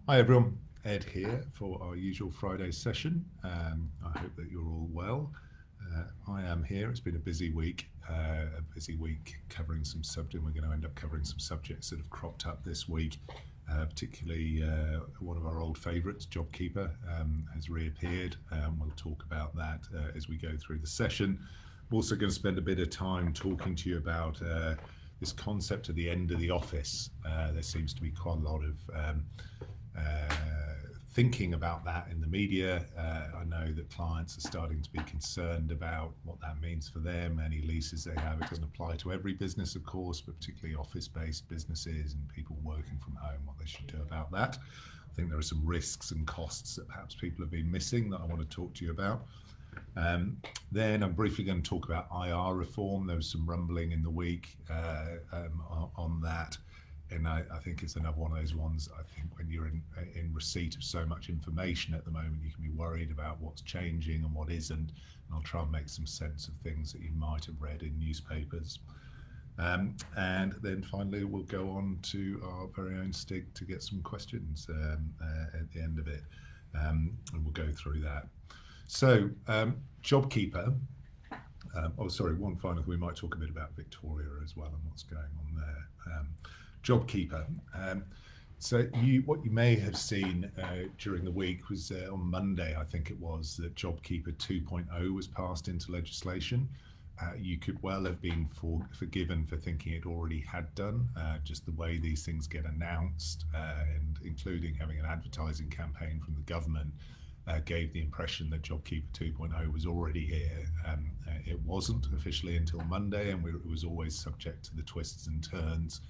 Hi everyone, Ed here for our usual Friday session. I hope that you're all well. I am here. It's been a busy week covering some subject. We're going to end up covering some subjects that have cropped up this week. Particularly one of our old favourites, JobKeeper, has reappeared. We'll talk about that as we go through the session. I'm also going to spend a bit of time talking to you about this concept of the end of the office. There seems to be quite a lot of thinking about that in the media. I know that clients are starting to be concerned about what that means for them, any leases they have. It doesn't apply to every business, of course, but particularly office-based businesses and people working from home, what they should do about that. I think there are some risks and costs that perhaps people have been missing that I want to talk to you about. Then I'm briefly going to talk about IR reform. There was some rumbling in the week on that. And I think it's another one of those ones. I think when you're in receipt of so much information at the moment, you can be worried about what's changing and what isn't. And I'll try and make some sense of things that you might have read in newspapers. And then finally, we'll go on to our very own Stig to get some questions at the end of it. And we'll go through that. So, JobKeeper. One final thing. We might talk a bit about Victoria as well and what's going on there. JobKeeper. What you may have seen during the week was on Monday, I think it was, that JobKeeper 2.0 was passed into legislation. You could well have been forgiven for thinking it already had done, just the way these things get announced, and including having an advertising campaign from the government gave the impression that JobKeeper 2.0 was already here. It wasn't officially until Monday, and it was always subject to the twists and turns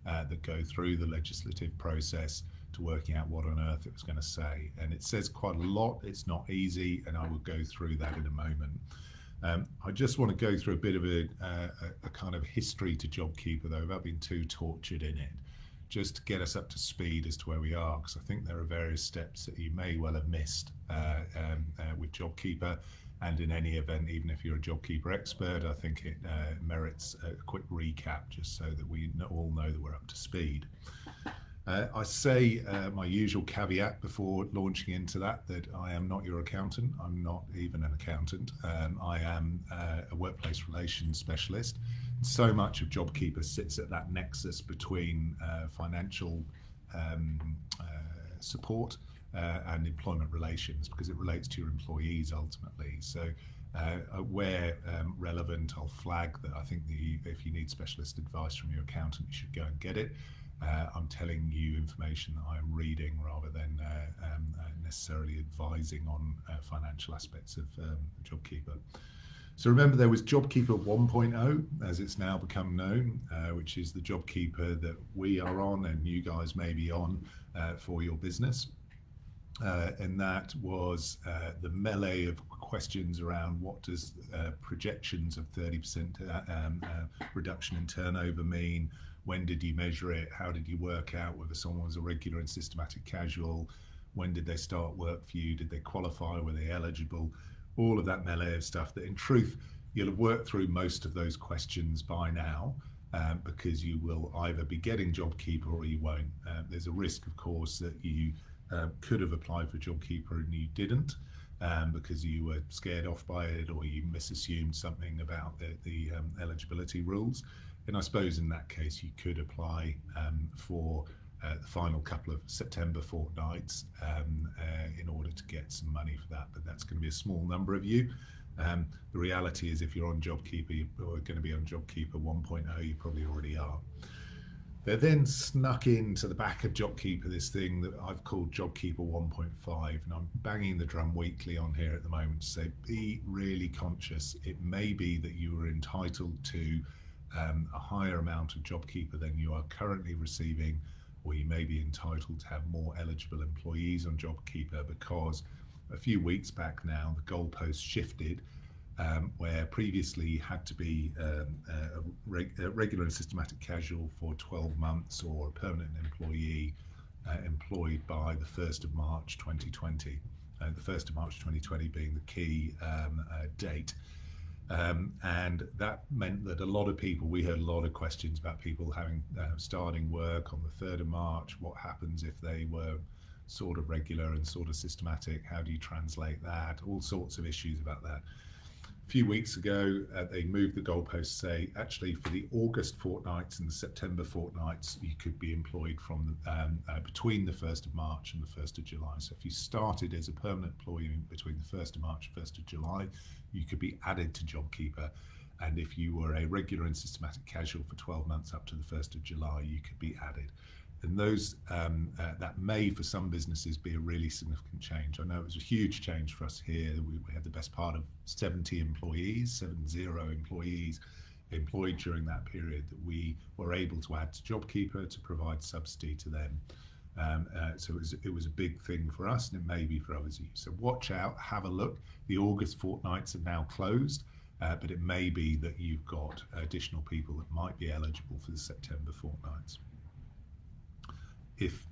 that go through the legislative process to working out what on earth it was going to say. And it says quite a lot. It's not easy, and I will go through that in a moment. I just want to go through a bit of a kind of history to JobKeeper, though, without being too tortured in it, just to get us up to speed as to where we are, because I think there are various steps that you may well have missed with JobKeeper. And in any event, even if you're a JobKeeper expert, I think it merits a quick recap just so that we all know that we're up to speed. I say my usual caveat before launching into that I am not your accountant. I'm not even an accountant. I am a workplace relations specialist. So much of JobKeeper sits at that nexus between financial support and employment relations, because it relates to your employees ultimately. So where relevant, I'll flag that I think if you need specialist advice from your accountant, you should go and get it. I'm telling you information that I'm reading rather than necessarily advising on financial aspects of JobKeeper. So remember, there was JobKeeper 1.0, as it's now become known, which is the JobKeeper that we are on and you guys may be on for your business. And that was the melee of questions around what does projections of 30% reduction in turnover mean? When did you measure it? How did you work out whether someone was a regular and systematic casual? When did they start work for you? Did they qualify? Were they eligible? All of that melee of stuff that in truth, you'll have worked through most of those questions by now, because you will either be getting JobKeeper or you won't. There's a risk, of course, that you could have applied for JobKeeper and you didn't, because you were scared off by it or you misassumed something about the eligibility rules. And I suppose in that case you could apply for the final couple of September fortnights in order to get some money for that, but that's going to be a small number of you. The reality is if you're on JobKeeper, you're going to be on JobKeeper 1.0, you probably already are. They then snuck into the back of JobKeeper this thing that I've called JobKeeper 1.5, and I'm banging the drum weekly on here at the moment to say, be really conscious. It may be that you are entitled to a higher amount of JobKeeper than you are currently receiving, or you may be entitled to have more eligible employees on JobKeeper, because a few weeks back now, the goalpost shifted. Where previously you had to be a regular and systematic casual for 12 months or a permanent employee employed by the 1st of March 2020. The 1st of March 2020 being the key date. And that meant that a lot of people, we heard a lot of questions about people having starting work on the 3rd of March. What happens if they were sort of regular and sort of systematic? How do you translate that? All sorts of issues about that. A few weeks ago, they moved the goalposts to say, actually, for the August fortnights and the September fortnights, you could be employed from between the 1st of March and the 1st of July. So if you started as a permanent employee between the 1st of March and 1st of July, you could be added to JobKeeper. And if you were a regular and systematic casual for 12 months up to the 1st of July, you could be added. And those that may, for some businesses, be a really significant change. I know it was a huge change for us here. We had the best part of 70 employees employed during that period that we were able to add to JobKeeper to provide subsidy to them. So it was a big thing for us, and it may be for others of you. So watch out, have a look. The August fortnights are now closed, but it may be that you've got additional people that might be eligible for the September fortnights. If,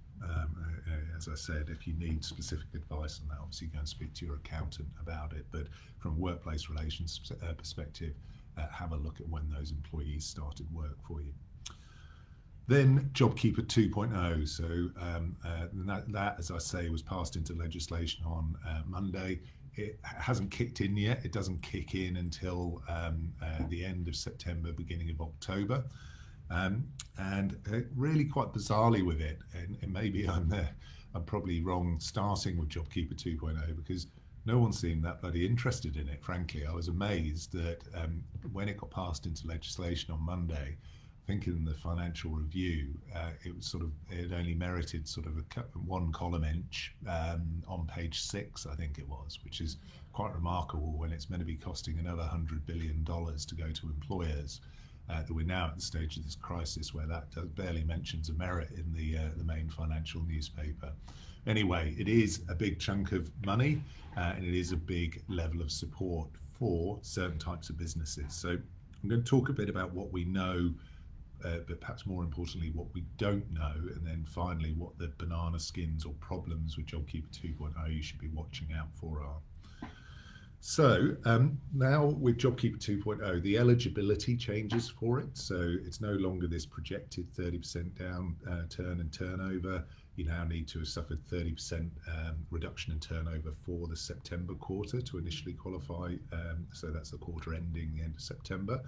as I said, if you need specific advice on that, obviously go and speak to your accountant about it. But from a workplace relations perspective, have a look at when those employees started work for you. Then JobKeeper 2.0. So that, as I say, was passed into legislation on Monday. It hasn't kicked in yet. It doesn't kick in until the end of September, beginning of October. And really quite bizarrely with it, and maybe I'm probably wrong starting with JobKeeper 2.0 because no one seemed that bloody interested in it, frankly. I was amazed that when it got passed into legislation on Monday, I think in the financial review, it only merited sort of one column inch on page 6, I think it was, which is quite remarkable when it's meant to be costing another $100 billion to go to employers. That we're now at the stage of this crisis where that barely mentions a merit in the main financial newspaper. Anyway, it is a big chunk of money and it is a big level of support for certain types of businesses. So I'm going to talk a bit about what we know, but perhaps more importantly, what we don't know, and then finally what the banana skins or problems with JobKeeper 2.0 you should be watching out for are. So now with JobKeeper 2.0, the eligibility changes for it. So it's no longer this projected 30% down turn and turnover. You now need to have suffered 30% reduction in turnover for the September quarter to initially qualify. So that's the quarter ending the end of September.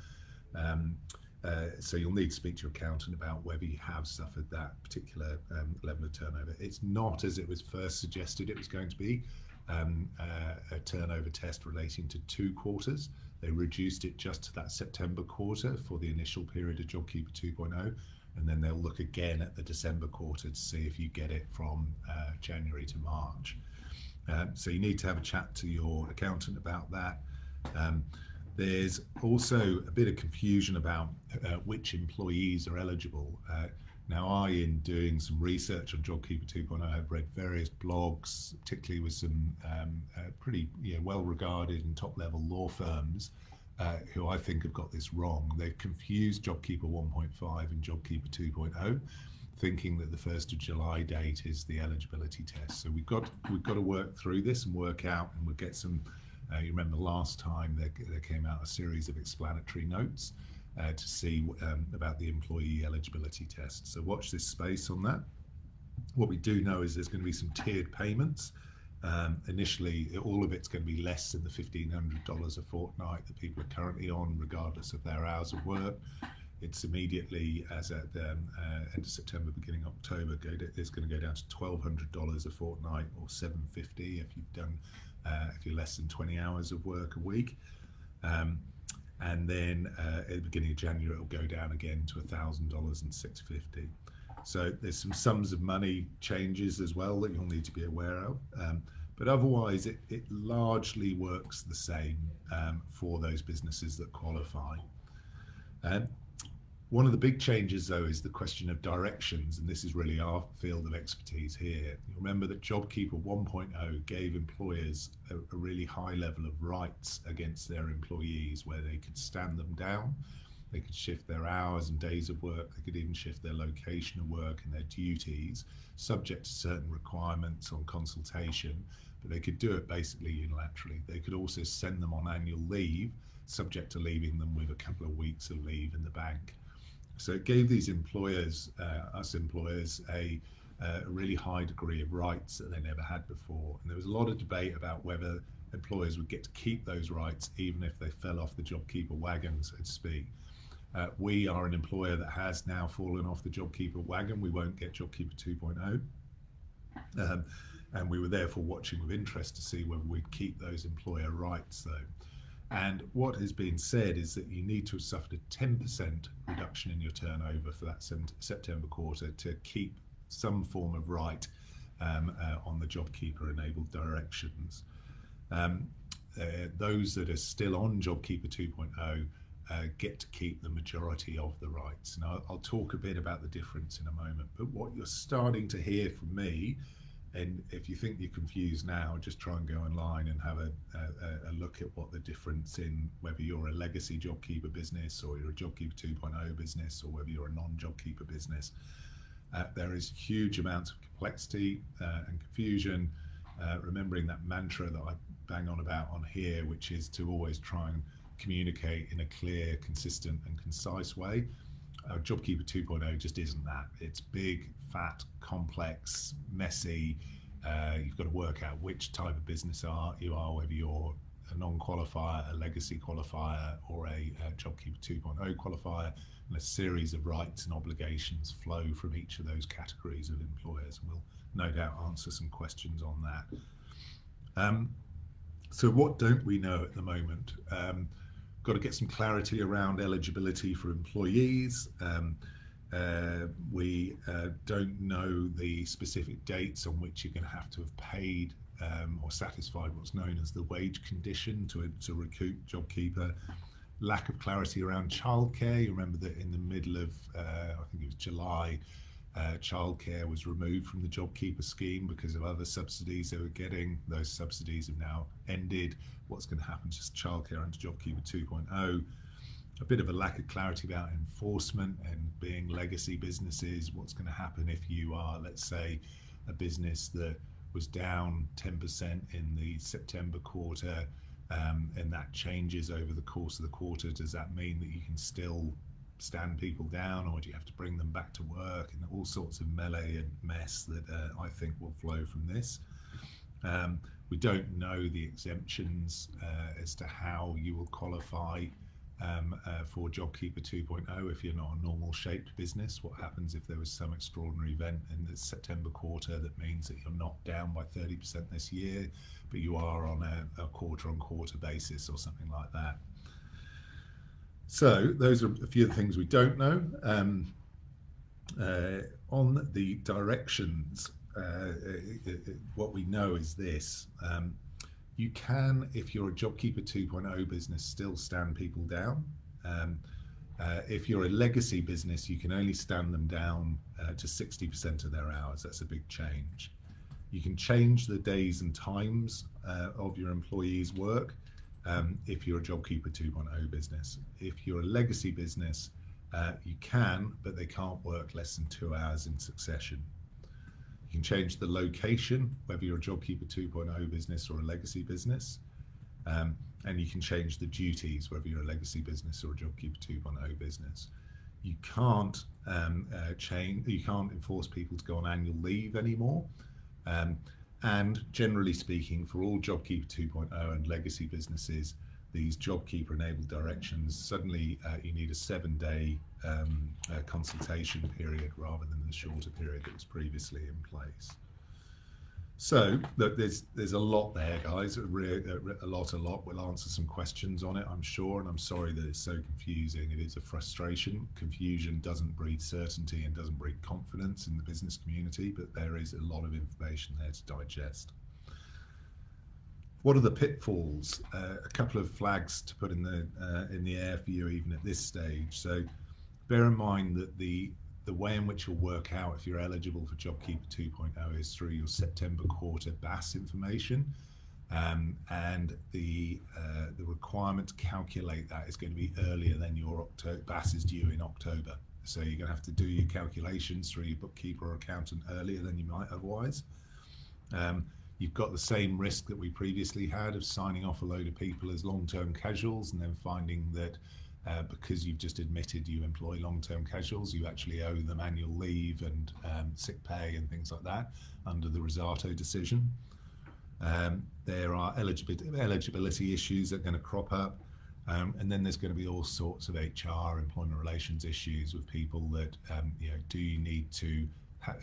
So you'll need to speak to your accountant about whether you have suffered that particular level of turnover. It's not, as it was first suggested, it was going to be a turnover test relating to 2 quarters. They reduced it just to that September quarter for the initial period of JobKeeper 2.0, and then they'll look again at the December quarter to see if you get it from January to March. So you need to have a chat to your accountant about that. There's also a bit of confusion about which employees are eligible. Now, in doing some research on JobKeeper 2.0, I've read various blogs, particularly with some pretty well-regarded and top-level law firms who I think have got this wrong. They've confused JobKeeper 1.5 and JobKeeper 2.0, thinking that the 1st of July date is the eligibility test. So we've got to work through this and work out, and we'll get some. You remember last time there came out a series of explanatory notes to see about the employee eligibility test. So watch this space on that. What we do know is there's going to be some tiered payments. Initially, all of it's going to be less than the $1,500 a fortnight that people are currently on, regardless of their hours of work. It's immediately, as at the end of September, beginning October, it's going to go down to $1,200 a fortnight, or $750 if you've done if you're less than 20 hours of work a week. And then at the beginning of January, it'll go down again to $1,000 and $650. So there's some sums of money changes as well that you'll need to be aware of. But otherwise, it largely works the same for those businesses that qualify. One of the big changes, though, is the question of directions, and this is really our field of expertise here. You remember that JobKeeper 1.0 gave employers a really high level of rights against their employees, where they could stand them down, they could shift their hours and days of work, they could even shift their location of work and their duties, subject to certain requirements on consultation, but they could do it basically unilaterally. They could also send them on annual leave, subject to leaving them with a couple of weeks of leave in the bank. So it gave these employers, us employers, a a really high degree of rights that they never had before. And there was a lot of debate about whether employers would get to keep those rights even if they fell off the JobKeeper wagon, so to speak. We are an employer that has now fallen off the JobKeeper wagon. We won't get JobKeeper 2.0. And we were therefore watching with interest to see whether we'd keep those employer rights though. And what has been said is that you need to have suffered a 10% reduction in your turnover for that September quarter to keep some form of right on the JobKeeper enabled directions. Those that are still on JobKeeper 2.0 get to keep the majority of the rights. And I'll talk a bit about the difference in a moment. But what you're starting to hear from me, and if you think you're confused now, just try and go online and have a look at what the difference in whether you're a legacy JobKeeper business or you're a JobKeeper 2.0 business or whether you're a non-JobKeeper business. There is huge amounts of complexity and confusion. Remembering that mantra that I bang on about on here, which is to always try and communicate in a clear, consistent and concise way. JobKeeper 2.0 just isn't that. It's big, fat, complex, messy. You've got to work out which type of business you are, whether you're a non-qualifier, a legacy qualifier, or a JobKeeper 2.0 qualifier, and a series of rights and obligations flow from each of those categories of employers. And we'll no doubt answer some questions on that. So what don't we know at the moment? Got to get some clarity around eligibility for employees. We don't know the specific dates on which you're going to have paid or satisfied what's known as the wage condition to recoup JobKeeper. Lack of clarity around childcare. You remember that in the middle of, I think it was July, childcare was removed from the JobKeeper scheme because of other subsidies they were getting. Those subsidies have now ended. What's going to happen to childcare under JobKeeper 2.0? A bit of a lack of clarity about enforcement and being legacy businesses. What's going to happen if you are, let's say, a business that was down 10% in the September quarter, and that changes over the course of the quarter? Does that mean that you can still stand people down, or do you have to bring them back to work? And all sorts of melee and mess that I think will flow from this. We don't know the exemptions as to how you will qualify for JobKeeper 2.0 if you're not a normal shaped business. What happens if there was some extraordinary event in the September quarter that means that you're not down by 30% this year, but you are on a quarter-on-quarter basis or something like that? So those are a few of the things we don't know. On the directions, what we know is this. You can, if you're a JobKeeper 2.0 business, still stand people down. If you're a legacy business, you can only stand them down to 60% of their hours. That's a big change. You can change the days and times of your employees' work if you're a JobKeeper 2.0 business. If you're a legacy business, you can, but they can't work less than 2 hours in succession. You can change the location, whether you're a JobKeeper 2.0 business or a legacy business. And you can change the duties, whether you're a legacy business or a JobKeeper 2.0 business. You can't you can't enforce people to go on annual leave anymore. And generally speaking, for all JobKeeper 2.0 and legacy businesses, these JobKeeper enabled directions, suddenly you need a 7-day consultation period rather than the shorter period that was previously in place. So there's a lot there, guys, a lot. We'll answer some questions on it, I'm sure, and I'm sorry that it's so confusing. It is a frustration. Confusion doesn't breed certainty and doesn't breed confidence in the business community, but there is a lot of information there to digest. What are the pitfalls? A couple of flags to put in the air for you even at this stage. So bear in mind that the way in which you'll work out if you're eligible for JobKeeper 2.0 is through your September quarter BAS information, and the requirement to calculate that is going to be earlier than your October. BAS is due in October, so you're going to have to do your calculations through your bookkeeper or accountant earlier than you might otherwise. You've got the same risk that we previously had of signing off a load of people as long-term casuals and then finding that because you've just admitted you employ long-term casuals, you actually owe them annual leave and sick pay and things like that under the Rosato decision. There are eligibility issues that are going to crop up. And then there's going to be all sorts of HR, employment relations issues with people that, do you need to,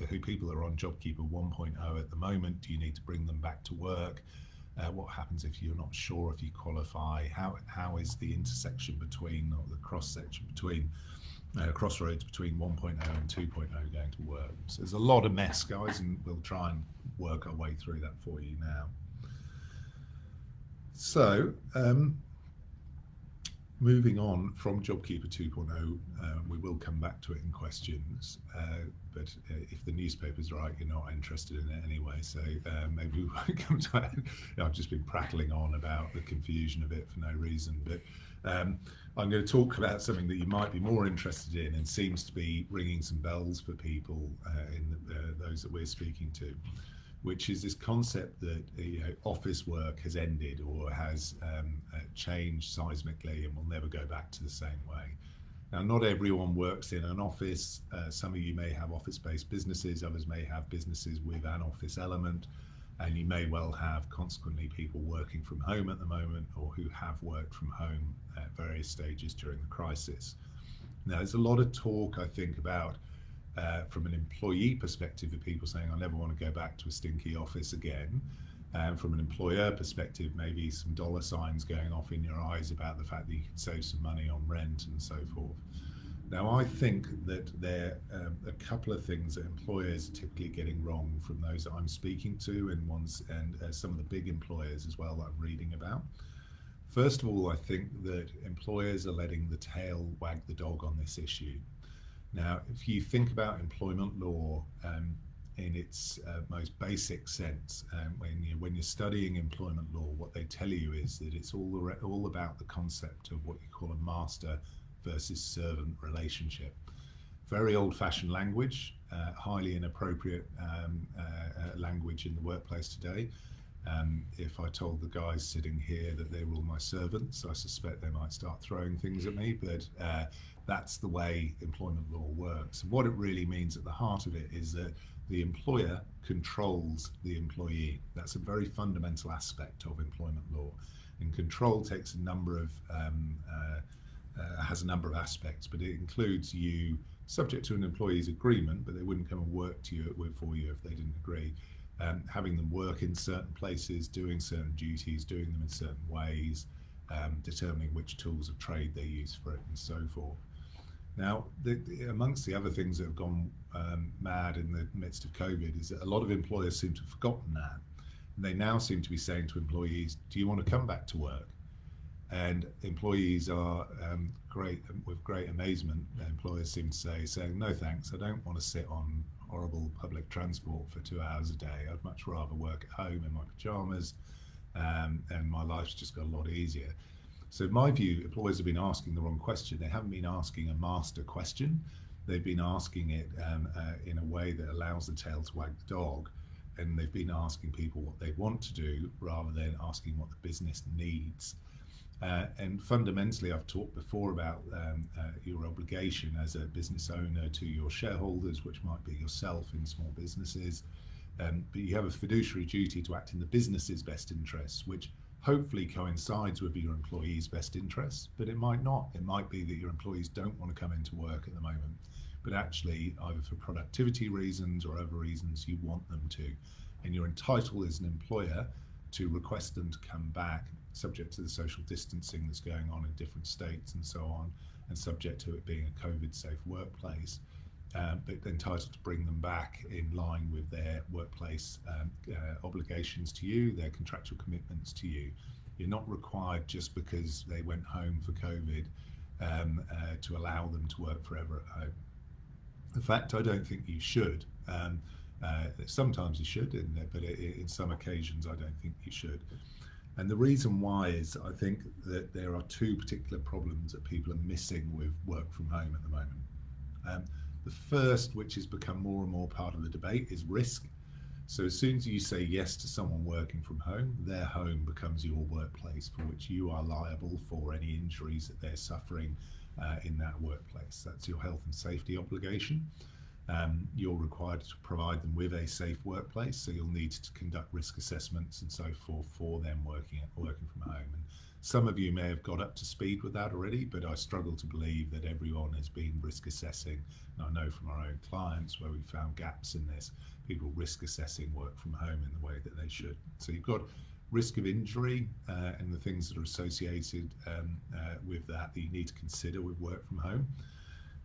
who people are on JobKeeper 1.0 at the moment, do you need to bring them back to work? What happens if you're not sure if you qualify? How is the intersection between, or the cross-section between, crossroads between 1.0 and 2.0 going to work? So there's a lot of mess, guys, and we'll try and work our way through that for you now. So, moving on from JobKeeper 2.0, we will come back to it in questions, but if the newspaper's right, you're not interested in it anyway, so maybe we won't come to it. I've just been prattling on about the confusion of it for no reason, but I'm going to talk about something that you might be more interested in and seems to be ringing some bells for people in those that we're speaking to, which is this concept that office work has ended or has changed seismically and will never go back to the same way. Now, not everyone works in an office. Some of you may have office-based businesses, others may have businesses with an office element, and you may well have consequently people working from home at the moment or who have worked from home at various stages during the crisis. Now, there's a lot of talk, I think, about from an employee perspective of people saying, I never want to go back to a stinky office again. And from an employer perspective, maybe some dollar signs going off in your eyes about the fact that you can save some money on rent and so forth. Now, I think that there are a couple of things that employers are typically getting wrong from those that I'm speaking to and some of the big employers as well that I'm reading about. First of all, I think that employers are letting the tail wag the dog on this issue. Now, if you think about employment law in its most basic sense, when you're studying employment law, what they tell you is that it's all about the concept of what you call a master versus servant relationship. Very old-fashioned language, highly inappropriate language in the workplace today. If I told the guys sitting here that they were all my servants, I suspect they might start throwing things at me, but that's the way employment law works. And what it really means at the heart of it is that the employer controls the employee. That's a very fundamental aspect of employment law. And control takes a number of, has a number of aspects, but it includes you subject to an employee's agreement, but they wouldn't come and work for you if they didn't agree. Having them work in certain places, doing certain duties, doing them in certain ways, determining which tools of trade they use for it and so forth. Now, amongst the other things that have gone mad in the midst of COVID is that a lot of employers seem to have forgotten that. And they now seem to be saying to employees, do you want to come back to work? And employees are with great amazement, employers seem to saying, no thanks, I don't want to sit on horrible public transport for 2 hours a day. I'd much rather work at home in my pajamas, and my life's just got a lot easier. So in my view, employers have been asking the wrong question. They haven't been asking a master question. They've been asking it in a way that allows the tail to wag the dog, and they've been asking people what they want to do rather than asking what the business needs. And fundamentally, I've talked before about your obligation as a business owner to your shareholders, which might be yourself in small businesses, but you have a fiduciary duty to act in the business's best interests, which hopefully coincides with your employees' best interests, but it might not. It might be that your employees don't want to come into work at the moment, but actually either for productivity reasons or other reasons you want them to. And you're entitled as an employer to request them to come back, subject to the social distancing that's going on in different states and so on, and subject to it being a COVID-safe workplace, but entitled to bring them back in line with their workplace obligations to you, their contractual commitments to you. You're not required just because they went home for COVID to allow them to work forever at home. In fact, I don't think you should. Sometimes you should, but in some occasions I don't think you should. And the reason why is I think that there are two particular problems that people are missing with work from home at the moment. The first, which has become more and more part of the debate, is risk. So as soon as you say yes to someone working from home, their home becomes your workplace, for which you are liable for any injuries that they're suffering in that workplace. That's your health and safety obligation. You're required to provide them with a safe workplace, so you'll need to conduct risk assessments and so forth for them working from home. And some of you may have got up to speed with that already, but I struggle to believe that everyone has been risk assessing. And I know from our own clients where we found gaps in this, people risk assessing work from home in the way that they should. So you've got risk of injury and the things that are associated with that you need to consider with work from home.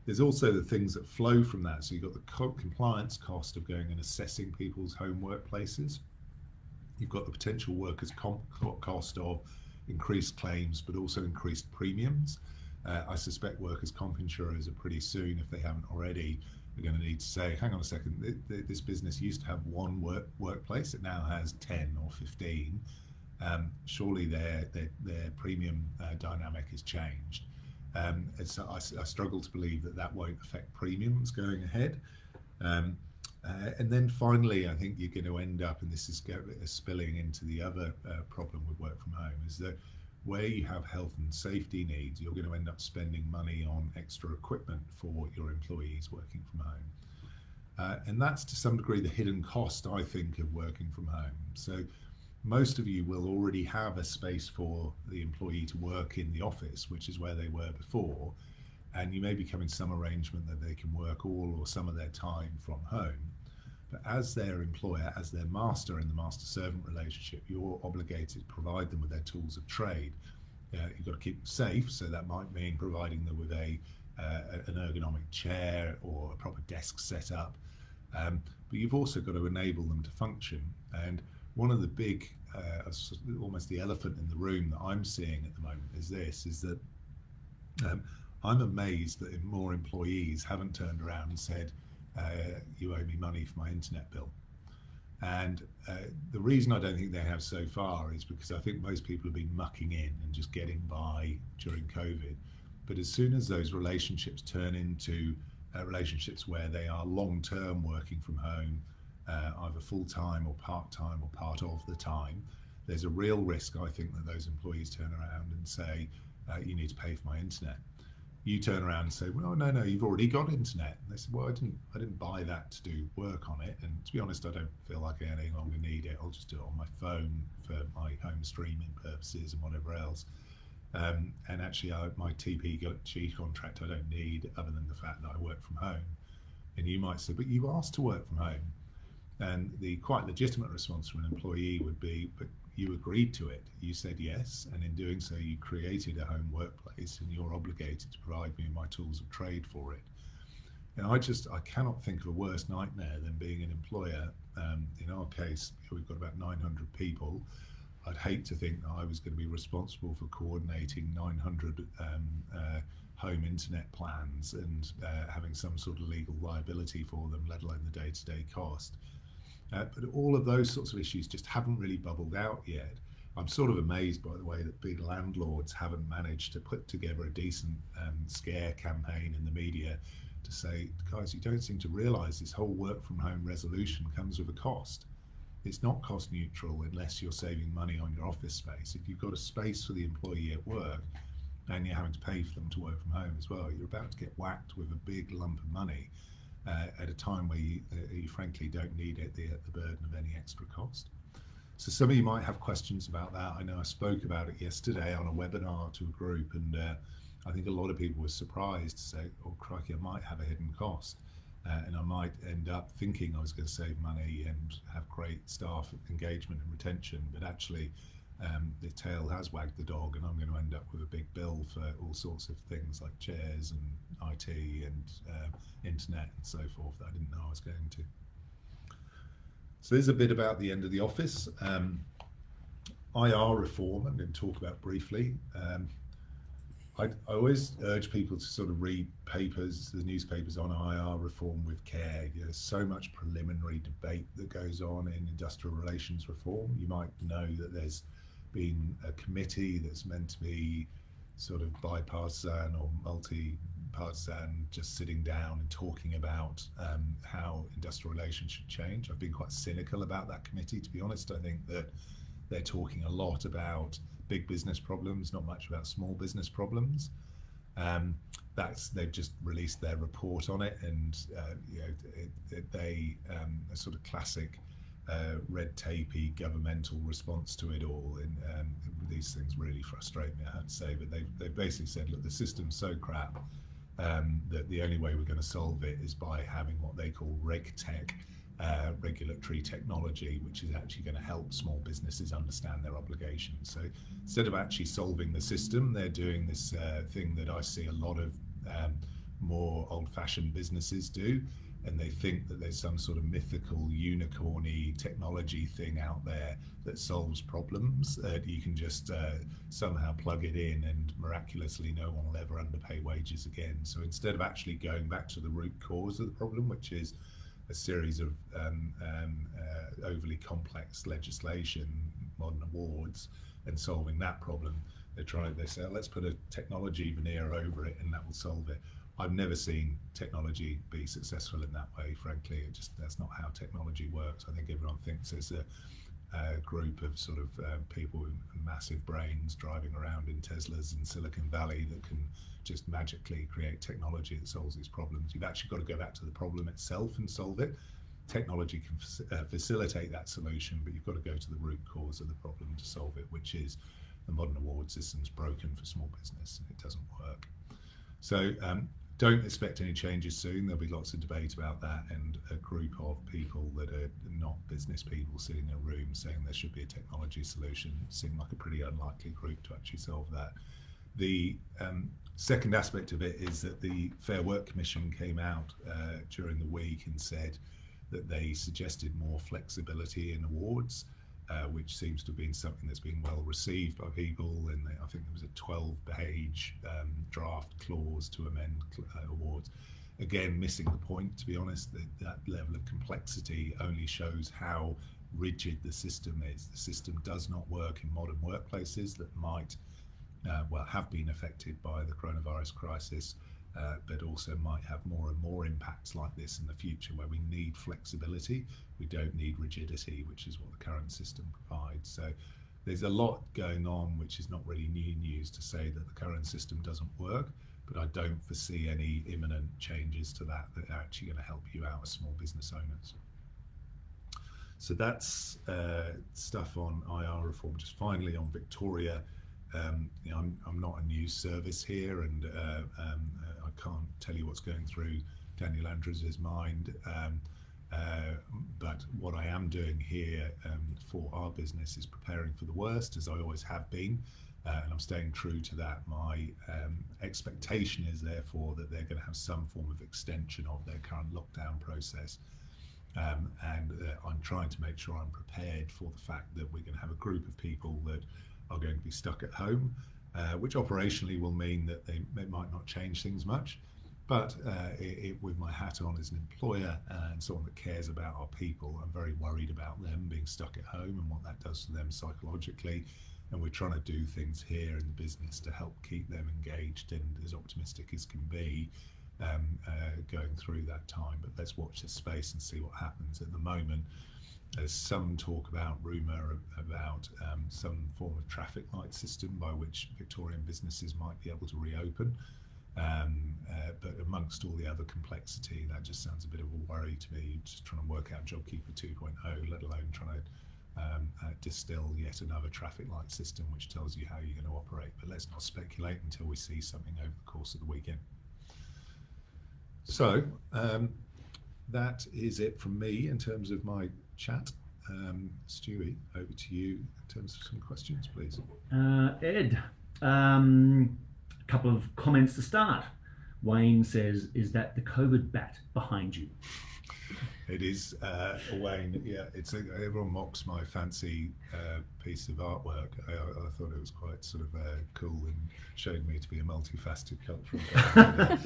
There's also the things that flow from that. So you've got the compliance cost of going and assessing people's home workplaces. You've got the potential workers' cost of increased claims, but also increased premiums. I suspect workers' comp insurers are pretty soon, if they haven't already, are going to need to say, hang on a second, this business used to have one workplace, it now has 10 or 15. Surely their premium dynamic has changed. So I struggle to believe that won't affect premiums going ahead. And then finally, I think you're going to end up, and this is spilling into the other problem with work from home, is that where you have health and safety needs, you're going to end up spending money on extra equipment for your employees working from home. And that's to some degree the hidden cost, I think, of working from home. So most of you will already have a space for the employee to work in the office, which is where they were before, and you may be coming to some arrangement that they can work all or some of their time from home. But as their employer, as their master in the master-servant relationship, you're obligated to provide them with their tools of trade. You've got to keep them safe, so that might mean providing them with an ergonomic chair or a proper desk set up. But you've also got to enable them to function. And one of the big, almost the elephant in the room that I'm seeing at the moment is that I'm amazed that more employees haven't turned around and said, you owe me money for my internet bill. And the reason I don't think they have so far is because I think most people have been mucking in and just getting by during COVID. But as soon as those relationships turn into relationships where they are long-term working from home, either full-time or part-time or part of the time, there's a real risk, I think, that those employees turn around and say, you need to pay for my internet. You turn around and say, well, no, you've already got internet. And they said, well, I didn't buy that to do work on it. And to be honest, I don't feel like I any longer need it. I'll just do it on my phone for my home streaming purposes and whatever else. And actually, my TPG contract I don't need, other than the fact that I work from home. And you might say, but you asked to work from home. And the quite legitimate response from an employee would be, but you agreed to it. You said yes, and in doing so, you created a home workplace, and you're obligated to provide me my tools of trade for it. And I cannot think of a worse nightmare than being an employer. In our case, we've got about 900 people. I'd hate to think that I was going to be responsible for coordinating 900 home internet plans and having some sort of legal liability for them, let alone the day-to-day cost. But all of those sorts of issues just haven't really bubbled out yet. I'm sort of amazed by the way that big landlords haven't managed to put together a decent scare campaign in the media to say, guys, you don't seem to realise this whole work from home resolution comes with a cost. It's not cost neutral unless you're saving money on your office space. If you've got a space for the employee at work and you're having to pay for them to work from home as well, you're about to get whacked with a big lump of money at a time where you frankly don't need it, the burden of any extra cost. So some of you might have questions about that. I know I spoke about it yesterday on a webinar to a group, and I think a lot of people were surprised to say, oh crikey, I might have a hidden cost, and I might end up thinking I was going to save money and have great staff engagement and retention, but actually the tail has wagged the dog, and I'm going to end up with a big bill for all sorts of things like chairs and IT and internet and so forth that I didn't know I was going to. So there's a bit about the end of the office. IR reform I'm going to talk about briefly. I always urge people to sort of read the newspapers on IR reform with care. There's so much preliminary debate that goes on in industrial relations reform. You might know that there's been a committee that's meant to be sort of bipartisan or bipartisan, just sitting down and talking about how industrial relations should change. I've been quite cynical about that committee, to be honest. I think that they're talking a lot about big business problems, not much about small business problems. They've just released their report on it, and a sort of classic red tapey governmental response to it all, and these things really frustrate me, I have to say. But they basically said, look, the system's so crap that the only way we're going to solve it is by having what they call RegTech, regulatory technology, which is actually going to help small businesses understand their obligations. So instead of actually solving the system, they're doing this thing that I see a lot of more old-fashioned businesses do, and they think that there's some sort of mythical unicorny technology thing out there that solves problems. You can just somehow plug it in and miraculously no one will ever underpay wages again. So instead of actually going back to the root cause of the problem, which is a series of overly complex legislation, modern awards, and solving that problem, they say, let's put a technology veneer over it and that will solve it. I've never seen technology be successful in that way, frankly. That's not how technology works. I think everyone thinks there's a group of sort of people with massive brains driving around in Teslas in Silicon Valley that can just magically create technology that solves these problems. You've actually got to go back to the problem itself and solve it. Technology can facilitate that solution, but you've got to go to the root cause of the problem to solve it, which is the modern award system's broken for small business and it doesn't work. So don't expect any changes soon. There'll be lots of debate about that, and a group of people that are not business people sitting in a room saying there should be a technology solution seem like a pretty unlikely group to actually solve that. The second aspect of it is that the Fair Work Commission came out during the week and said that they suggested more flexibility in awards, which seems to have been something that's been well received by people. And I think there was a 12-page draft clause to amend awards. Again, missing the point, to be honest. That level of complexity only shows how rigid the system is. The system does not work in modern workplaces that might have been affected by the coronavirus crisis, but also might have more and more impacts like this in the future, where we need flexibility. We don't need rigidity, which is what the current system provides. So there's a lot going on which is not really new news to say that the current system doesn't work, but I don't foresee any imminent changes to that are actually going to help you out as small business owners. So that's stuff on IR reform. Just finally on Victoria, I'm not a news service here, and I can't tell you what's going through Daniel Andrews' mind, but what I am doing here for our business is preparing for the worst, as I always have been, and I'm staying true to that. My expectation is therefore that they're going to have some form of extension of their current lockdown process, and I'm trying to make sure I'm prepared for the fact that we're going to have a group of people that are going to be stuck at home, which operationally will mean that they might not change things much, but with my hat on as an employer and someone that cares about our people, I'm very worried about them being stuck at home and what that does to them psychologically, and we're trying to do things here in the business to help keep them engaged and as optimistic as can be going through that time. But let's watch this space and see what happens. At the moment, there's some talk about, rumour about some form of traffic light system by which Victorian businesses might be able to reopen. But amongst all the other complexity, that just sounds a bit of a worry to me, just trying to work out JobKeeper 2.0, let alone trying to distill yet another traffic light system which tells you how you're going to operate. But let's not speculate until we see something over the course of the weekend. So that is it from me in terms of my chat. Stewie, over to you in terms of some questions, please. Ed, a couple of comments to start. Wayne says, is that the COVID bat behind you? It is, Wayne. Yeah, everyone mocks my fancy piece of artwork. I thought it was quite sort of cool and showed me to be a multifaceted cultural guy.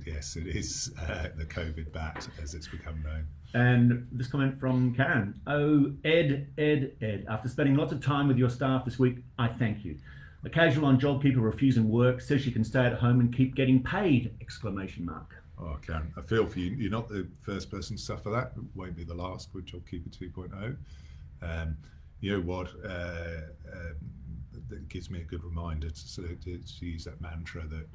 Yes, it is the COVID bat, as it's become known. And this comment from Karen. Oh, Ed. After spending lots of time with your staff this week, I thank you. A casual on JobKeeper refusing work says she can stay at home and keep getting paid! ! Oh, Karen, I feel for you. You're not the first person to suffer that. It won't be the last with JobKeeper 2.0. You know what? That gives me a good reminder to use that mantra that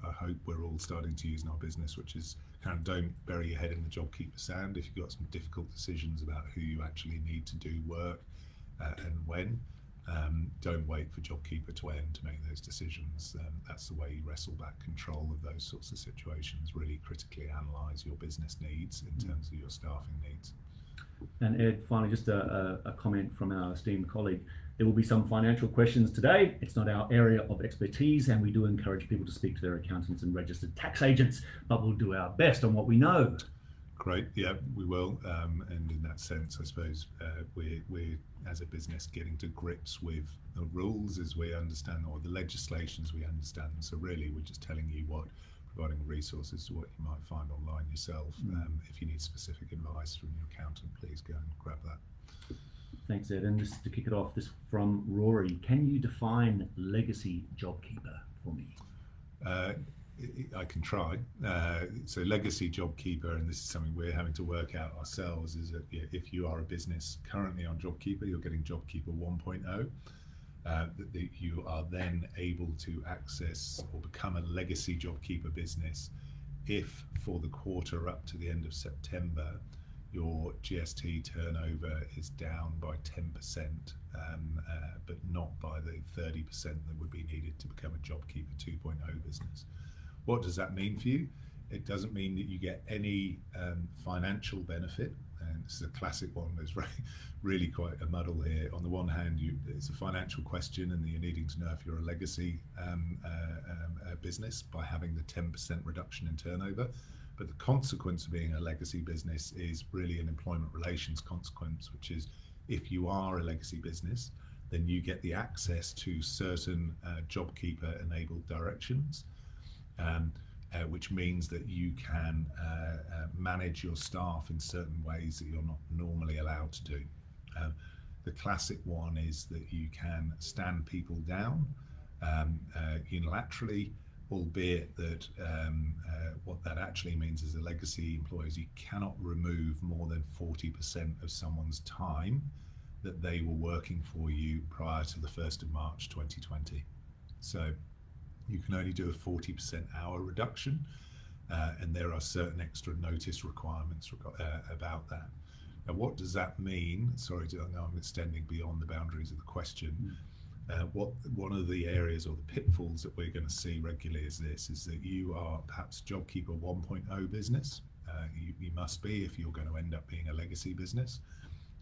I hope we're all starting to use in our business, which is kind of don't bury your head in the JobKeeper sand. If you've got some difficult decisions about who you actually need to do work and when, don't wait for JobKeeper to end to make those decisions. That's the way you wrestle back control of those sorts of situations. Really critically analyse your business needs in terms of your staffing needs. And Ed, finally, just a comment from our esteemed colleague. There will be some financial questions today. It's not our area of expertise, and we do encourage people to speak to their accountants and registered tax agents, but we'll do our best on what we know. Great, yeah, we will. And in that sense, I suppose we're as a business getting to grips with the rules as we understand, or the legislation as we understand. So really, we're just telling you providing resources to what you might find online yourself. If you need specific advice from your accountant, please go and grab that. Thanks, Ed. And just to kick it off, this from Rory. Can you define legacy JobKeeper for me? I can try. So legacy JobKeeper, and this is something we're having to work out ourselves, is that if you are a business currently on JobKeeper, you're getting JobKeeper 1.0. That you are then able to access or become a legacy JobKeeper business if for the quarter up to the end of September your GST turnover is down by 10%, but not by the 30% that would be needed to become a JobKeeper 2.0 business. What does that mean for you? It doesn't mean that you get any financial benefit. And this is a classic one. There's really quite a muddle here. On the one hand, it's a financial question, and you're needing to know if you're a legacy business by having the 10% reduction in turnover. But the consequence of being a legacy business is really an employment relations consequence, which is if you are a legacy business, then you get the access to certain JobKeeper enabled directions. Which means that you can manage your staff in certain ways that you're not normally allowed to do. The classic one is that you can stand people down unilaterally, albeit that what that actually means as a legacy employer is you cannot remove more than 40% of someone's time that they were working for you prior to the 1st of March 2020. So you can only do a 40% hour reduction, and there are certain extra notice requirements about that. Now, what does that mean? Sorry, I know I'm extending beyond the boundaries of the question. One of the areas or the pitfalls that we're going to see regularly is that you are perhaps JobKeeper 1.0 business. You must be if you're going to end up being a legacy business.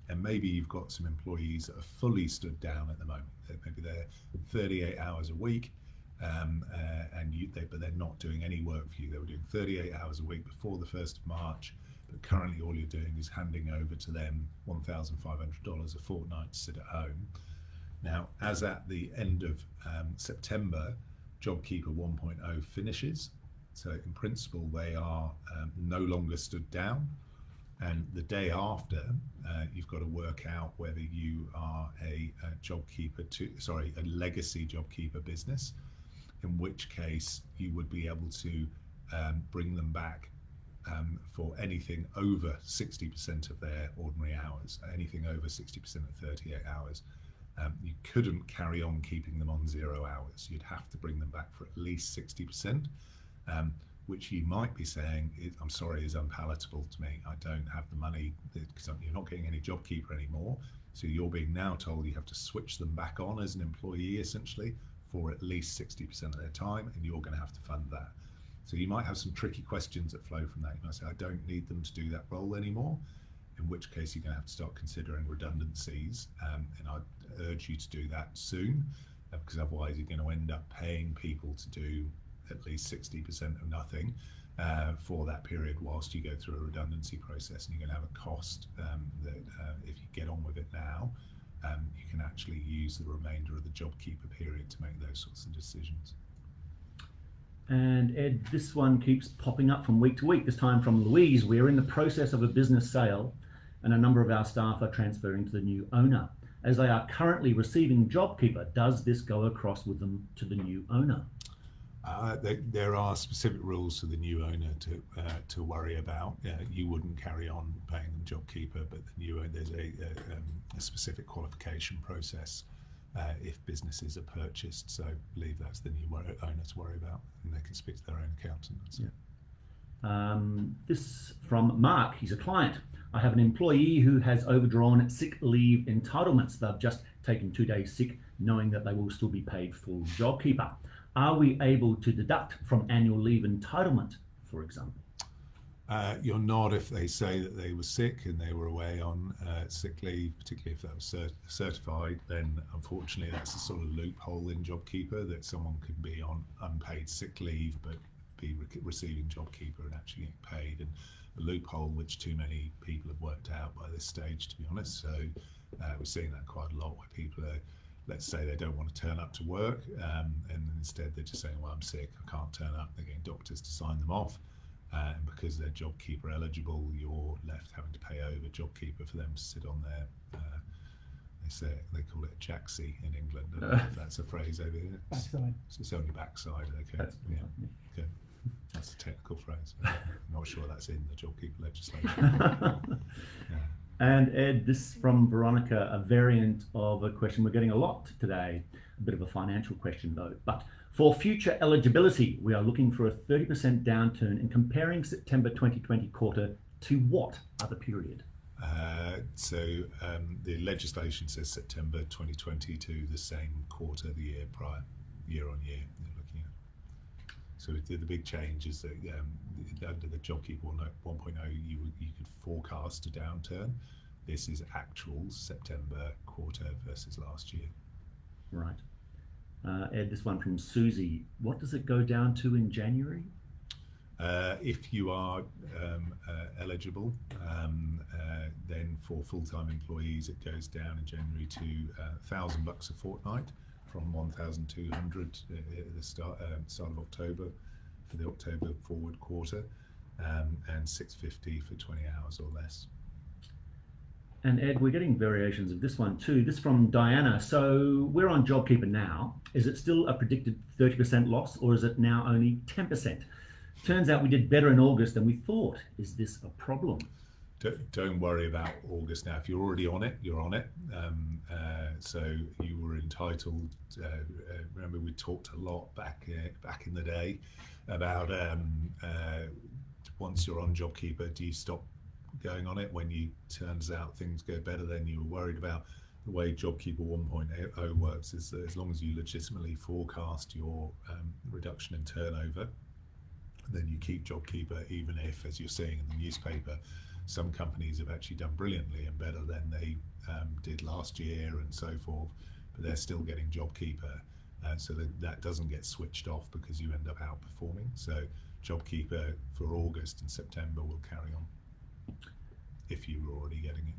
And maybe you've got some employees that are fully stood down at the moment. Maybe they're 38 hours a week. But they're not doing any work for you. They were doing 38 hours a week before the 1st of March, but currently all you're doing is handing over to them $1,500 a fortnight to sit at home. Now, as at the end of September, JobKeeper 1.0 finishes. So in principle, they are no longer stood down. And the day after, you've got to work out whether you are a legacy JobKeeper business, in which case you would be able to bring them back for anything over 60% of their ordinary hours, anything over 60% of 38 hours. You couldn't carry on keeping them on 0 hours. You'd have to bring them back for at least 60%, which you might be saying, I'm sorry, is unpalatable to me. I don't have the money because you're not getting any JobKeeper anymore. So you're being now told you have to switch them back on as an employee, essentially, for at least 60% of their time, and you're going to have to fund that. So you might have some tricky questions that flow from that. You might say, I don't need them to do that role anymore, in which case you're going to have to start considering redundancies. And I'd urge you to do that soon, because otherwise you're going to end up paying people to do at least 60% of nothing for that period whilst you go through a redundancy process, and you're going to have a cost that if you get on with it now, you can actually use the remainder of the JobKeeper period to make those sorts of decisions. And Ed, this one keeps popping up from week to week, this time from Louise. We're in the process of a business sale and a number of our staff are transferring to the new owner. as they are currently receiving JobKeeper. Does this go across with them to the new owner? There are specific rules for the new owner to worry about. You wouldn't carry on paying them JobKeeper, but the new owner, there's a specific qualification process if businesses are purchased. So I believe that's the new owner to worry about, and they can speak to their own accountant. This from Mark. He's a client. I have an employee who has overdrawn sick leave entitlements. They've just taken 2 days sick, knowing that they will still be paid full JobKeeper. Are we able to deduct from annual leave entitlement, for example? You're not if they say that they were sick and they were away on sick leave, particularly if that was certified. Then unfortunately that's a sort of loophole in JobKeeper, that someone could be on unpaid sick leave but be receiving JobKeeper and actually getting paid, and a loophole which too many people have worked out by this stage, to be honest. So we're seeing that quite a lot, where people are, let's say they don't want to turn up to work, and instead they're just saying, well, I'm sick, I can't turn up. They're getting doctors to sign them off, and because they're JobKeeper eligible, you're left having to pay over JobKeeper for them to sit on their they call it a jacksie in England. I don't know if that's a phrase over here. Backside. It's on your backside. Okay. Okay. That's a technical phrase. I'm not sure that's in the JobKeeper legislation. And Ed, this from Veronica, a variant of a question we're getting a lot today, a bit of a financial question though. But for future eligibility, we are looking for a 30% downturn in comparing September 2020 quarter to what other period? The legislation says September 2020 to the same quarter the year prior, year on year. They're looking at. So the big change is that under the JobKeeper 1.0, you could forecast a downturn. This is actual September quarter versus last year. Right. Ed, this one from Susie. What does it go down to in January? If you are eligible, then for full-time employees, it goes down in January to $1,000 a fortnight, from 1,200 at the start of October for the October forward quarter, and $650 for 20 hours or less. And Ed, we're getting variations of this one too. This from Diana. So we're on JobKeeper now. Is it still a predicted 30% loss, or is it now only 10%? Turns out we did better in August than we thought. Is this a problem? Don't worry about August now. If you're already on it, you're on it. So you were entitled. Remember, we talked a lot back in the day about once you're on JobKeeper, do you stop going on it when you turns out things go better than you were worried about? The way JobKeeper 1.0 works is that as long as you legitimately forecast your reduction in turnover, then you keep JobKeeper, even if, as you're seeing in the newspaper, some companies have actually done brilliantly and better than they did last year and so forth, but they're still getting JobKeeper, so that doesn't get switched off because you end up outperforming. So JobKeeper for August and September will carry on if you were already getting it.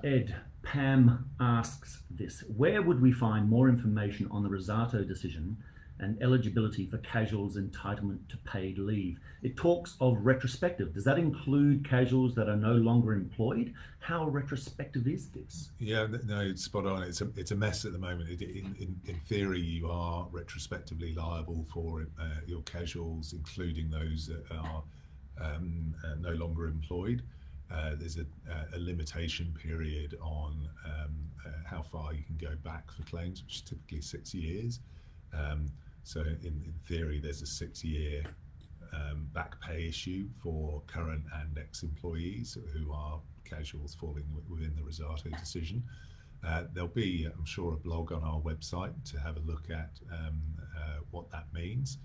Ed, Pam asks this. Where would we find more information on the Rosato decision and eligibility for casuals' entitlement to paid leave? It talks of retrospective. Does that include casuals that are no longer employed? How retrospective is this? Yeah, no, it's spot on. It's a mess at the moment. In theory, you are retrospectively liable for your casuals, including those that are no longer employed. There's a limitation period on how far you can go back for claims, which is typically 6 years. So in theory, there's a 6-year back pay issue for current and ex-employees who are casuals falling within the Rosato decision. There'll be, I'm sure, a blog on our website to have a look at what that means.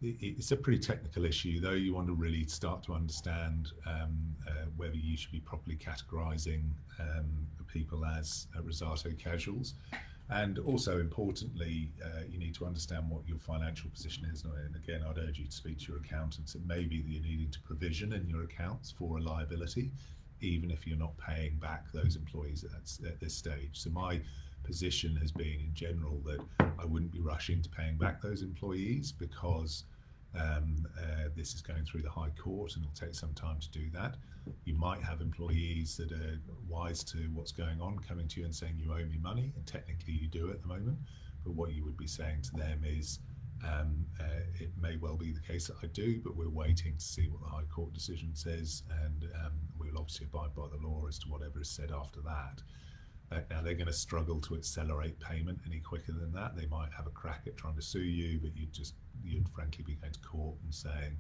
It's a pretty technical issue, though. You want to really start to understand whether you should be properly categorising people as Rosato casuals. And also importantly, you need to understand what your financial position is. And again, I'd urge you to speak to your accountants. It may be that you're needing to provision in your accounts for a liability, even if you're not paying back those employees at this stage. So my position has been in general that I wouldn't be rushing to paying back those employees, because This is going through the High Court and it'll take some time to do that. You might have employees that are wise to what's going on coming to you and saying you owe me money, and technically you do at the moment, but what you would be saying to them is it may well be the case that I do, but we're waiting to see what the High Court decision says, and we'll obviously abide by the law as to whatever is said after that. Now they're going to struggle to accelerate payment any quicker than that. They might have a crack at trying to sue you, but you'd frankly be going to court and saying,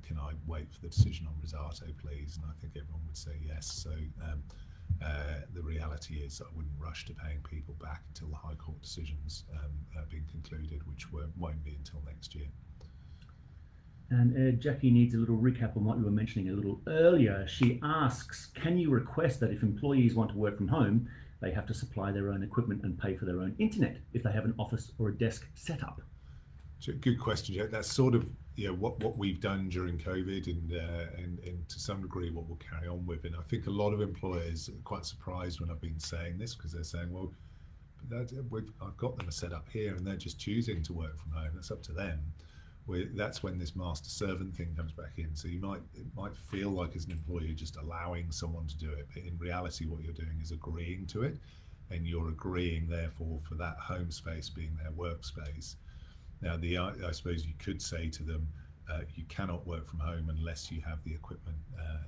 can I wait for the decision on Risotto, please? And I think everyone would say yes. So the reality is I wouldn't rush to paying people back until the High Court decisions have been concluded, which won't be until next year. And Jackie needs a little recap on what you were mentioning a little earlier. She asks, can you request that if employees want to work from home, they have to supply their own equipment and pay for their own internet if they have an office or a desk set up? Good question, Jack. That's sort of what we've done during COVID, and to some degree what we'll carry on with. And I think a lot of employers are quite surprised when I've been saying this, because they're saying, well, I've got them set up here and they're just choosing to work from home. That's up to them. That's when this master servant thing comes back in. So it might feel like as an employer you're just allowing someone to do it, but in reality what you're doing is agreeing to it, and you're agreeing therefore for that home space being their workspace. Now I suppose you could say to them, you cannot work from home unless you have the equipment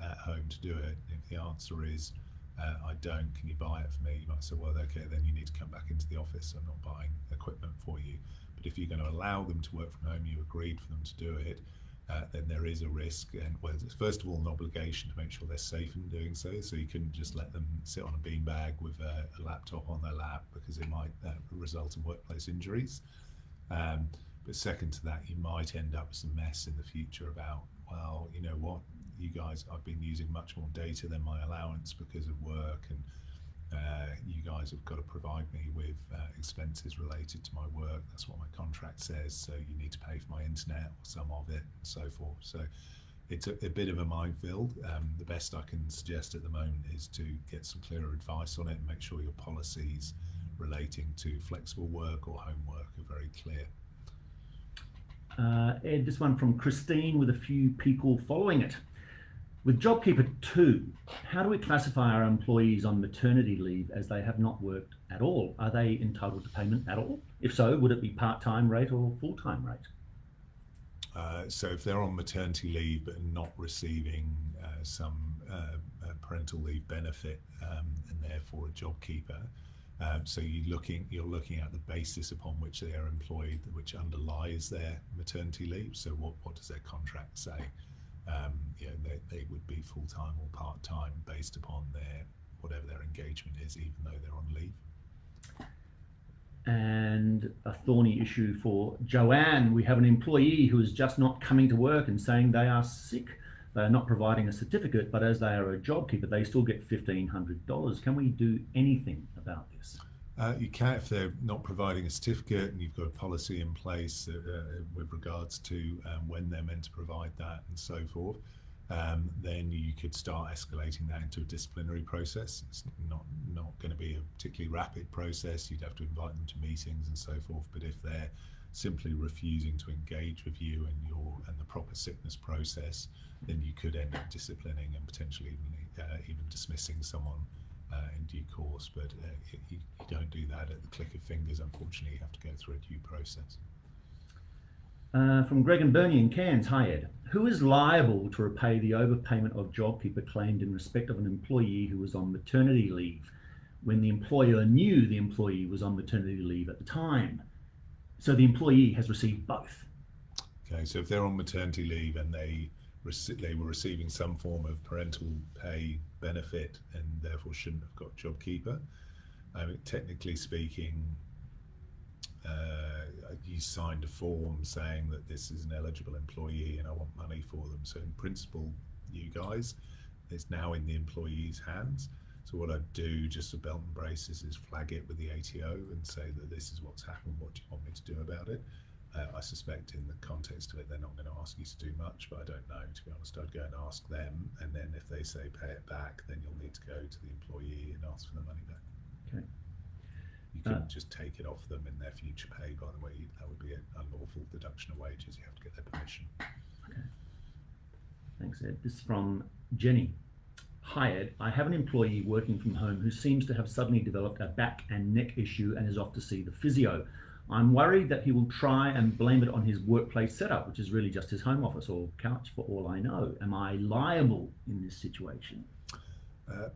at home to do it. If the answer is I don't, can you buy it for me? You might say, well, okay, then you need to come back into the office. I'm not buying equipment for you. But if you're going to allow them to work from home, you agreed for them to do it, then there is a risk. And well, first of all, an obligation to make sure they're safe in doing so. So you couldn't just let them sit on a beanbag with a laptop on their lap, because it might result in workplace injuries. But second to that, you might end up with some mess in the future about, well, you know what, you guys, I've been using much more data than my allowance because of work, and you guys have got to provide me with expenses related to my work. That's what my contract says, so you need to pay for my internet or some of it, and so forth. So it's a bit of a minefield. The best I can suggest at the moment is to get some clearer advice on it and make sure your policies relating to flexible work or home work are very clear. Ed, this one from Christine with a few people following it. With JobKeeper 2, how do we classify our employees on maternity leave as they have not worked at all? Are they entitled to payment at all? If so, would it be part-time rate or full-time rate? So if they're on maternity leave but not receiving some parental leave benefit and therefore a JobKeeper, so you're looking at the basis upon which they are employed, which underlies their maternity leave. So what does their contract say? They would be full-time or part-time based upon whatever their engagement is, even though they're on leave. And a thorny issue for Joanne. We have an employee who is just not coming to work and saying they are sick. They are not providing a certificate, but as they are a JobKeeper, they still get $1,500. Can we do anything about this? You can, if they're not providing a certificate and you've got a policy in place with regards to when they're meant to provide that and so forth, then you could start escalating that into a disciplinary process. It's not going to be a particularly rapid process. You'd have to invite them to meetings and so forth. But if they're simply refusing to engage with you and the proper sickness process, then you could end up disciplining and potentially even dismissing someone in due course. But you don't do that at the click of fingers. Unfortunately, you have to go through a due process. From Greg and Bernie in Cairns. Hi Ed. Who is liable to repay the overpayment of JobKeeper claimed in respect of an employee who was on maternity leave when the employer knew the employee was on maternity leave at the time? So the employee has received both. Okay, so if they're on maternity leave and they were receiving some form of parental pay benefit and therefore shouldn't have got JobKeeper, technically speaking, you signed a form saying that this is an eligible employee and I want money for them. So in principle, you guys, it's now in the employee's hands. So what I'd do, just for belt and braces, is flag it with the ATO and say that this is what's happened, what do you want me to do about it? I suspect in the context of it, they're not going to ask you to do much, but I don't know, to be honest. I'd go and ask them, and then if they say pay it back, then you'll need to go to the employee and ask for the money back. You couldn't just take it off them in their future pay, by the way. That would be an unlawful deduction of wages. You have to get their permission. Okay. Thanks, Ed. This is from Jenny. Hi, Ed. I have an employee working from home who seems to have suddenly developed a back and neck issue and is off to see the physio. I'm worried that he will try and blame it on his workplace setup, which is really just his home office or couch for all I know. Am I liable in this situation?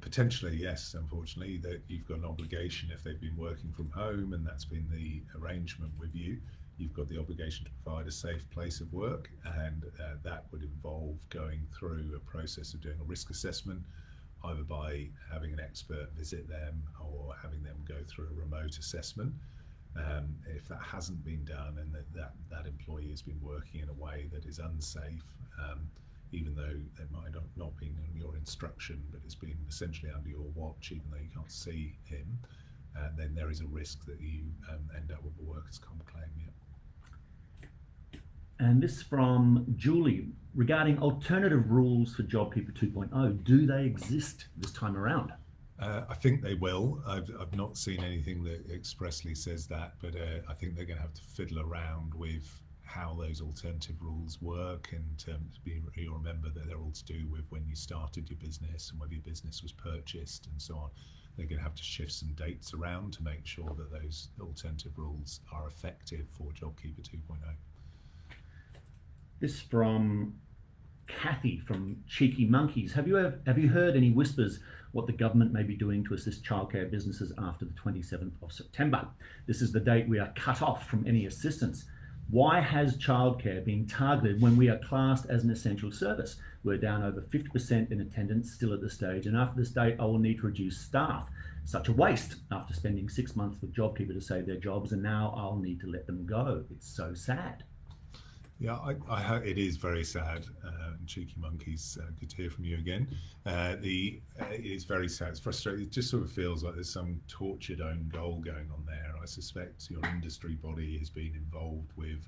Potentially, yes, unfortunately, that you've got an obligation if they've been working from home and that's been the arrangement with you. You've got the obligation to provide a safe place of work, and that would involve going through a process of doing a risk assessment, either by having an expert visit them or having them go through a remote assessment. If that hasn't been done and that employee has been working in a way that is unsafe, even though it might not been on your instruction, but it's been essentially under your watch, even though you can't see him, then there is a risk that you end up with a workers' comp claim. Yeah. And this from Julie, regarding alternative rules for JobKeeper 2.0, do they exist this time around? I think they will. I've not seen anything that expressly says that, but I think they're going to have to fiddle around with how those alternative rules work, and you'll remember that they're all to do with when you started your business and whether your business was purchased and so on. They're going to have to shift some dates around to make sure that those alternative rules are effective for JobKeeper 2.0. This from Kathy from Cheeky Monkeys. Have you heard any whispers what the government may be doing to assist childcare businesses after the 27th of September? This is the date we are cut off from any assistance. Why has childcare been targeted when we are classed as an essential service? We're down over 50% in attendance still at this stage, and after this date I will need to reduce staff. Such a waste after spending 6 months with JobKeeper to save their jobs, and now I'll need to let them go. It's so sad. Yeah, it is very sad. Cheeky Monkeys, good to hear from you again. It is very sad. It's frustrating. It just sort of feels like there's some tortured own goal going on there. I suspect your industry body has been involved with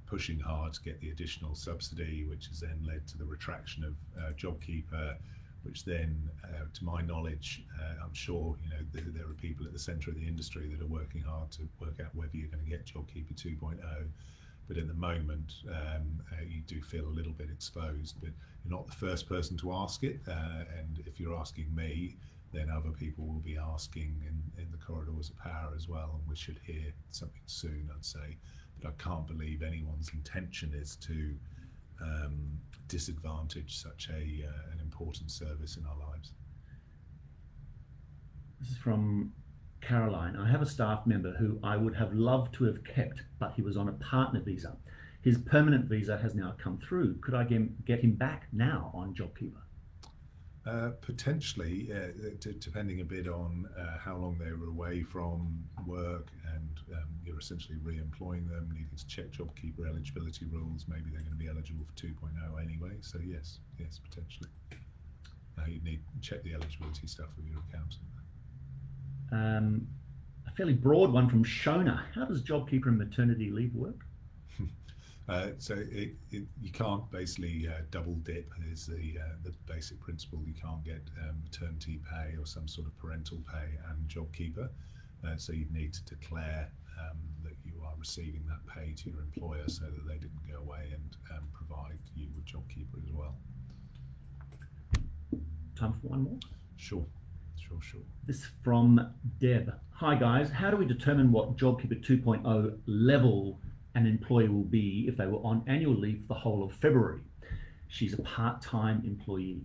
pushing hard to get the additional subsidy, which has then led to the retraction of JobKeeper, which then, to my knowledge, I'm sure there are people at the centre of the industry that are working hard to work out whether you're going to get JobKeeper 2.0. But at the moment, you do feel a little bit exposed, but you're not the first person to ask it. And if you're asking me, then other people will be asking in the corridors of power as well. And we should hear something soon, I'd say. But I can't believe anyone's intention is to disadvantage such an important service in our lives. This is from Caroline. I have a staff member who I would have loved to have kept, but he was on a partner visa. His permanent visa has now come through. Could I get him back now on JobKeeper? Potentially, depending a bit on how long they were away from work, and you're essentially re-employing them, needing to check JobKeeper eligibility rules. Maybe they're going to be eligible for 2.0 anyway. So yes, potentially. You need to check the eligibility stuff with your accountant. A fairly broad one from Shona. How does JobKeeper and maternity leave work? So you can't basically double dip is the basic principle. You can't get maternity pay or some sort of parental pay and JobKeeper. So you need to declare that you are receiving that pay to your employer so that they didn't go away and provide you with JobKeeper as well. Time for one more? Sure. This from Deb. Hi guys, how do we determine what JobKeeper 2.0 level an employee will be if they were on annual leave for the whole of February? She's a part-time employee.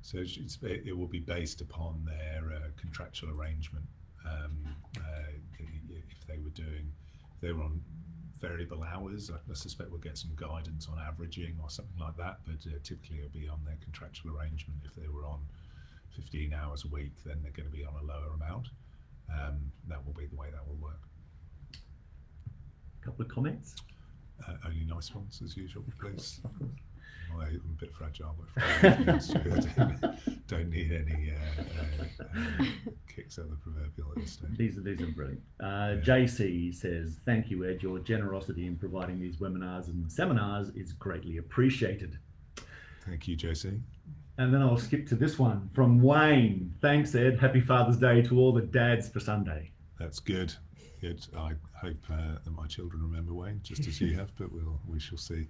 So it will be based upon their contractual arrangement. If they were on variable hours, I suspect we'll get some guidance on averaging or something like that, but typically it'll be on their contractual arrangement. If they were on 15 hours a week, then they're going to be on a lower amount. That will be the way that will work. A couple of comments? Only nice ones, as usual, please. I'm a bit fragile, but don't need any kicks out of the proverbial at this stage. These are brilliant. JC says, thank you, Ed. Your generosity in providing these webinars and seminars is greatly appreciated. Thank you, JC. And then I'll skip to this one from Wayne. Thanks, Ed. Happy Father's Day to all the dads for Sunday. That's good. Good. I hope that my children remember Wayne, just as you have, but we shall see.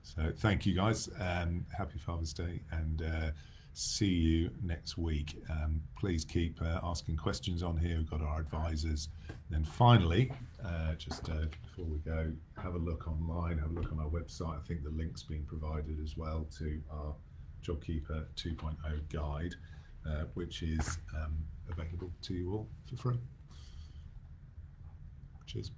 So thank you guys. Happy Father's Day, and see you next week. Please keep asking questions on here. We've got our advisors. Then finally, just before we go, have a look online, have a look on our website. I think the link's been provided as well to our JobKeeper 2.0 guide, which is available to you all for free. Cheers.